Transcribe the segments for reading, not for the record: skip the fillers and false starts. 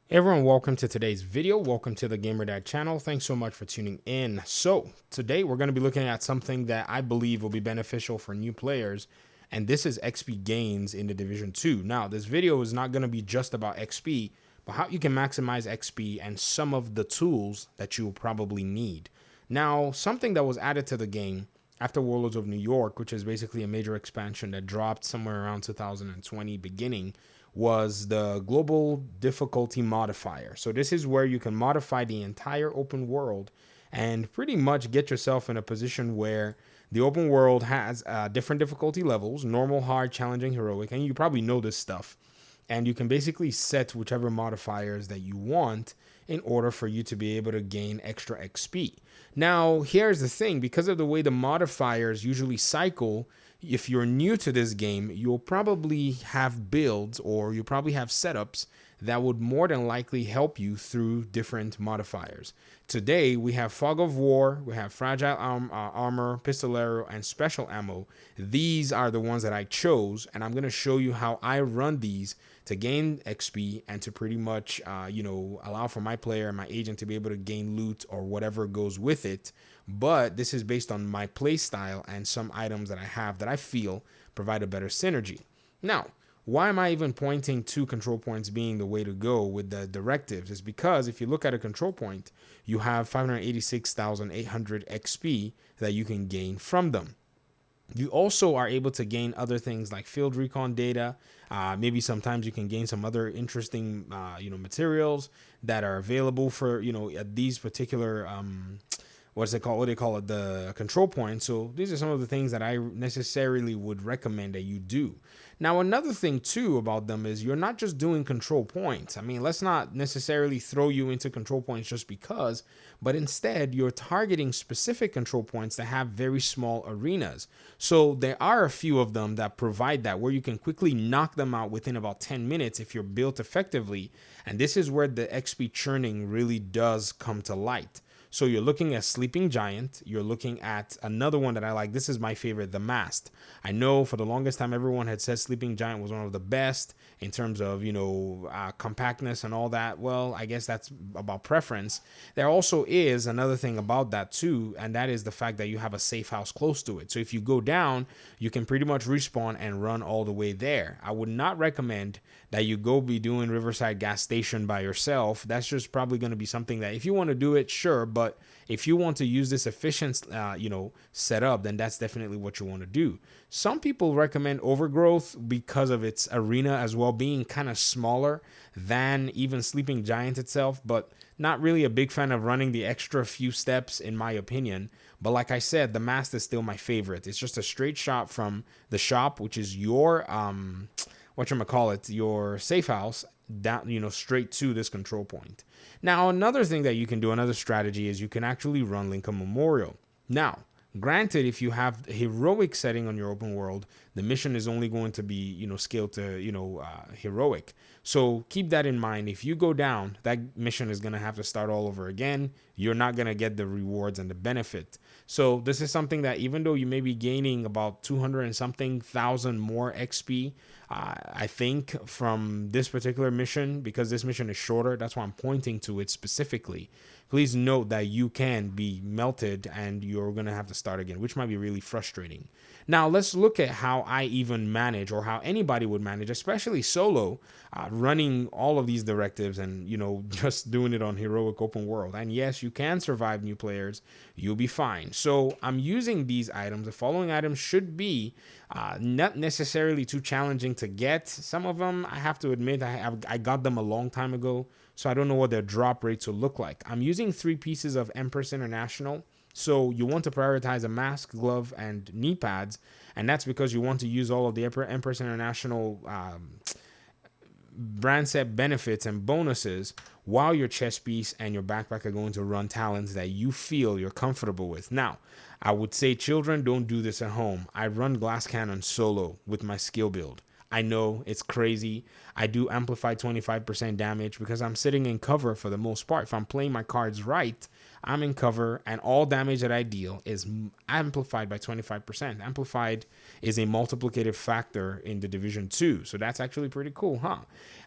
Hey everyone, welcome to today's video. Welcome to the Gamer Dad channel. Thanks so much for tuning in. So today we're going to be looking at something that I believe will be beneficial for new players, and this is XP gains in the Division 2. Now, this video is not going to be just about XP, but how you can maximize XP and some of the tools that you will probably need. Now, something that was added to the game after Warlords of New York, which is basically a major expansion that dropped somewhere around 2020 beginning, was the global difficulty modifier. So this is where you can modify the entire open world and pretty much get yourself in a position where the open world has different difficulty levels: normal, hard, challenging, heroic, and you probably know this stuff. And you can basically set whichever modifiers that you want in order for you to be able to gain extra XP. Now, here's the thing: because of the way the modifiers usually cycle, if you're new to this game, you'll probably have builds or you probably have setups that would more than likely help you through different modifiers. Today, we have Fog of War, we have Fragile Armor, Pistolero, and Special Ammo. These are the ones that I chose, and I'm going to show you how I run these to gain XP and to pretty much, allow for my player and my agent to be able to gain loot or whatever goes with it. But this is based on my play style and some items that I have that I feel provide a better synergy. Now, why am I even pointing to control points being the way to go with the directives? Is because if you look at a control point, you have 586,800 XP that you can gain from them. You also are able to gain other things like field recon data. Maybe sometimes you can gain some other interesting, materials that are available for, at these particular, what they call it, the control point. So these are some of the things that I necessarily would recommend that you do. Now, another thing too about them is you're not just doing control points. I mean, let's not necessarily throw you into control points just because, but instead you're targeting specific control points that have very small arenas. So there are a few of them that provide that, where you can quickly knock them out within about 10 minutes if you're built effectively. And this is where the XP churning really does come to light. So you're looking at Sleeping Giant. You're looking at another one that I like. This is my favorite, The Mast. I know for the longest time everyone had said Sleeping Giant was one of the best in terms of, compactness and all that. Well, I guess that's about preference. There also is another thing about that too, and that is the fact that you have a safe house close to it. So if you go down, you can pretty much respawn and run all the way there. I would not recommend that you go be doing Riverside gas station by yourself. That's just probably going to be something that if you want to do it, sure, but if you want to use this efficient, setup, then that's definitely what you want to do. Some people recommend Overgrowth because of its arena as well, being kind of smaller than even Sleeping Giant itself, but not really a big fan of running the extra few steps in my opinion. But like I said, the Mast is still my favorite. It's just a straight shot from the shop, which is your your safe house, down, straight to this control point. Now, another thing that you can do, another strategy, is you can actually run Lincoln Memorial. Now, granted, if you have a heroic setting on your open world, the mission is only going to be, scaled to, heroic. So keep that in mind. If you go down, that mission is going to have to start all over again. You're not going to get the rewards and the benefit. So this is something that even though you may be gaining about 200 and something thousand more XP, I think from this particular mission, because this mission is shorter, that's why I'm pointing to it specifically. Please note that you can be melted and you're going to have to start again, which might be really frustrating. Now, let's look at how I even manage, or how anybody would manage, especially solo, running all of these directives and, just doing it on heroic open world. And yes, you can survive new players. You'll be fine. So I'm using these items. The following items should be not necessarily too challenging to get. Some of them, I have to admit, I got them a long time ago, so I don't know what their drop rates will look like. I'm using 3 pieces of Empress International. So you want to prioritize a mask, glove, and knee pads, and that's because you want to use all of the Empress International brand set benefits and bonuses, while your chest piece and your backpack are going to run talents that you feel you're comfortable with. Now, I would say children, don't do this at home. I run Glass Cannon solo with my skill build. I know it's crazy. I do amplify 25% damage because I'm sitting in cover for the most part. If I'm playing my cards right, I'm in cover, and all damage that I deal is amplified by 25%. Amplified is a multiplicative factor in the Division 2, so that's actually pretty cool, huh?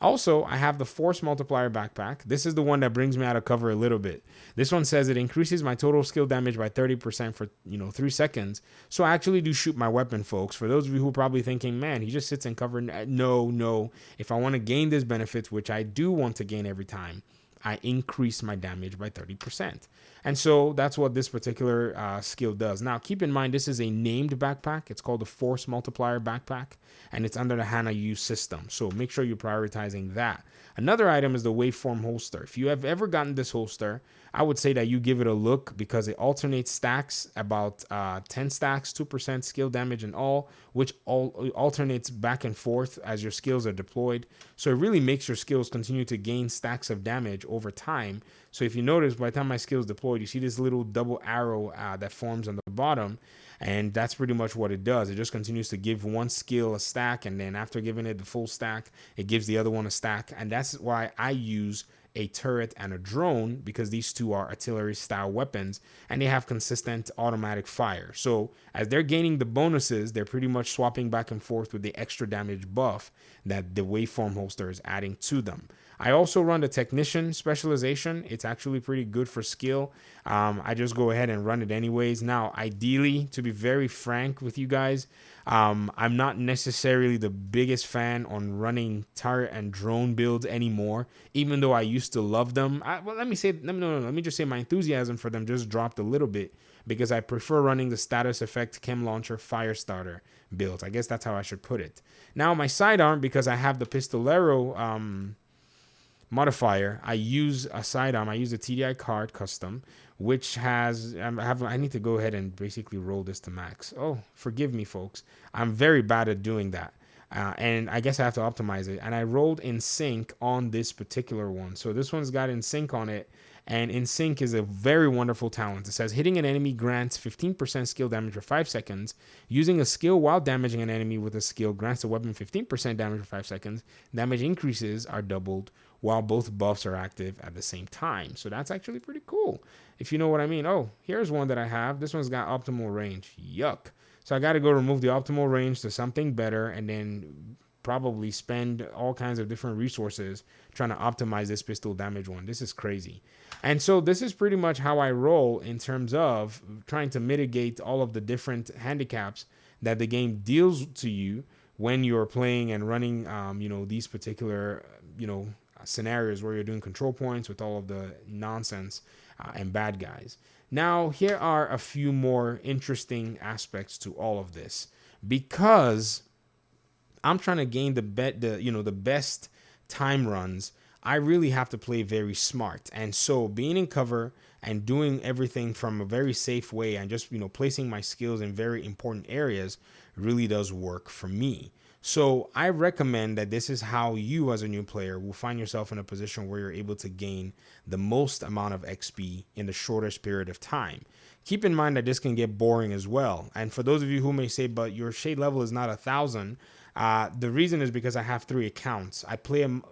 Also, I have the Force Multiplier backpack. This is the one that brings me out of cover a little bit. This one says it increases my total skill damage by 30% for 3 seconds. So I actually do shoot my weapon, folks. For those of you who are probably thinking, man, he just sits in cover. No. If I want to gain this benefit, which I do want to gain every time, I increase my damage by 30%. And so that's what this particular skill does. Now, keep in mind, this is a named backpack. It's called the Force Multiplier backpack, and it's under the Hana U system. So make sure you're prioritizing that. Another item is the Waveform holster. If you have ever gotten this holster, I would say that you give it a look because it alternates stacks, about 10 stacks, 2% skill damage in all, which alternates back and forth as your skills are deployed. So it really makes your skills continue to gain stacks of damage over time. So if you notice, by the time my skills deployed, you see this little double arrow that forms on the bottom. And that's pretty much what it does. It just continues to give one skill a stack, and then after giving it the full stack, it gives the other one a stack. And that's why I use a turret and a drone, because these two are artillery style weapons and they have consistent automatic fire. So as they're gaining the bonuses, they're pretty much swapping back and forth with the extra damage buff that the Waveform holster is adding to them. I also run the Technician specialization. It's actually pretty good for skill. I just go ahead and run it anyways. Now, ideally, to be very frank with you guys, I'm not necessarily the biggest fan on running turret and drone builds anymore, even though I used to love them. Let me just say my enthusiasm for them just dropped a little bit because I prefer running the status effect Chem Launcher Firestarter builds. I guess that's how I should put it. Now, my sidearm, because I have the Pistolero modifier, I use a sidearm. I use a TDI card custom, which has I need to go ahead and basically roll this to max. Oh, forgive me, folks. I'm very bad at doing that. And I guess I have to optimize it. And I rolled in sync on this particular one. So this one's got in sync on it. And in sync is a very wonderful talent. It says hitting an enemy grants 15% skill damage for 5 seconds. Using a skill while damaging an enemy with a skill grants the weapon 15% damage for 5 seconds. Damage increases are doubled while both buffs are active at the same time. So that's actually pretty cool, if you know what I mean. Oh, here's one that I have. This one's got optimal range. Yuck. So I got to go remove the optimal range to something better and then probably spend all kinds of different resources trying to optimize this pistol damage one. This is crazy. And so this is pretty much how I roll in terms of trying to mitigate all of the different handicaps that the game deals to you when you're playing and running, these particular, scenarios where you're doing control points with all of the nonsense and bad guys. Now, here are a few more interesting aspects to all of this, because I'm trying to gain the best time runs. I really have to play very smart. And so being in cover and doing everything from a very safe way and just, placing my skills in very important areas really does work for me. So I recommend that this is how you as a new player will find yourself in a position where you're able to gain the most amount of XP in the shortest period of time. Keep in mind that this can get boring as well. And for those of you who may say, but your shade level is not 1,000, the reason is because I have 3 accounts. I play them,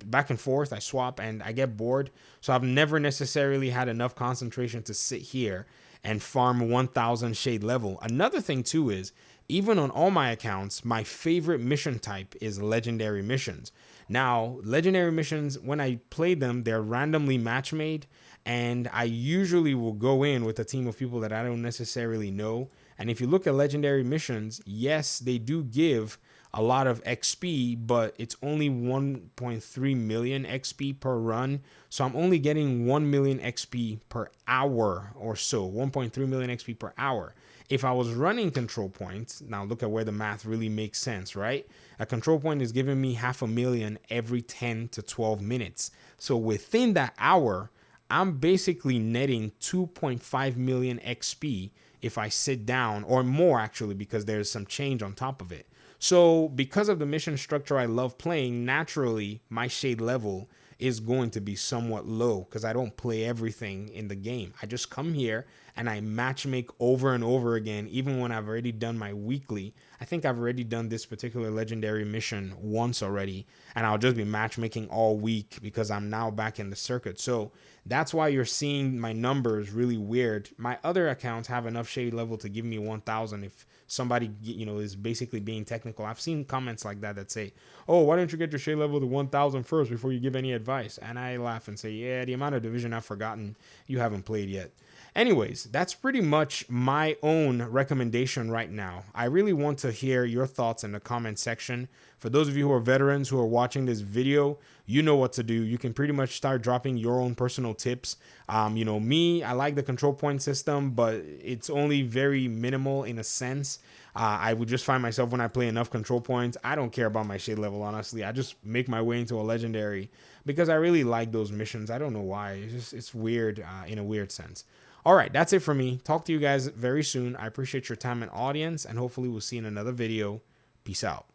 back and forth. I swap and I get bored. So I've never necessarily had enough concentration to sit here and farm 1,000 shade level. Another thing too is, even on all my accounts, my favorite mission type is legendary missions. Now, legendary missions, when I play them, they're randomly match made, and I usually will go in with a team of people that I don't necessarily know. And if you look at legendary missions, yes, they do give a lot of XP, but it's only 1.3 million XP per run. So I'm only getting 1 million XP per hour or so, 1.3 million XP per hour. If I was running control points, now look at where the math really makes sense, right? A control point is giving me 500,000 every 10 to 12 minutes. So within that hour, I'm basically netting 2.5 million XP if I sit down, or more actually, because there's some change on top of it. So because of the mission structure I love playing, naturally, my shade level is going to be somewhat low because I don't play everything in the game. I just come here and I match make over and over again, even when I've already done my weekly. I think I've already done this particular legendary mission once already, and I'll just be matchmaking all week because I'm now back in the circuit. So that's why you're seeing my numbers really weird. My other accounts have enough shade level to give me 1,000 if somebody, is basically being technical. I've seen comments like that say, oh, why don't you get your shade level to 1,000 first before you give any advice? And I laugh and say, yeah, the amount of division I've forgotten, you haven't played yet. Anyways, that's pretty much my own recommendation right now. I really want to hear your thoughts in the comment section. For those of you who are veterans who are watching this video, you know what to do. You can pretty much start dropping your own personal tips. Me, I like the control point system, but it's only very minimal in a sense. I would just find myself when I play enough control points, I don't care about my shade level, honestly. I just make my way into a legendary because I really like those missions. I don't know why. It's weird in a weird sense. All right, that's it for me. Talk to you guys very soon. I appreciate your time and audience, and hopefully we'll see you in another video. Peace out.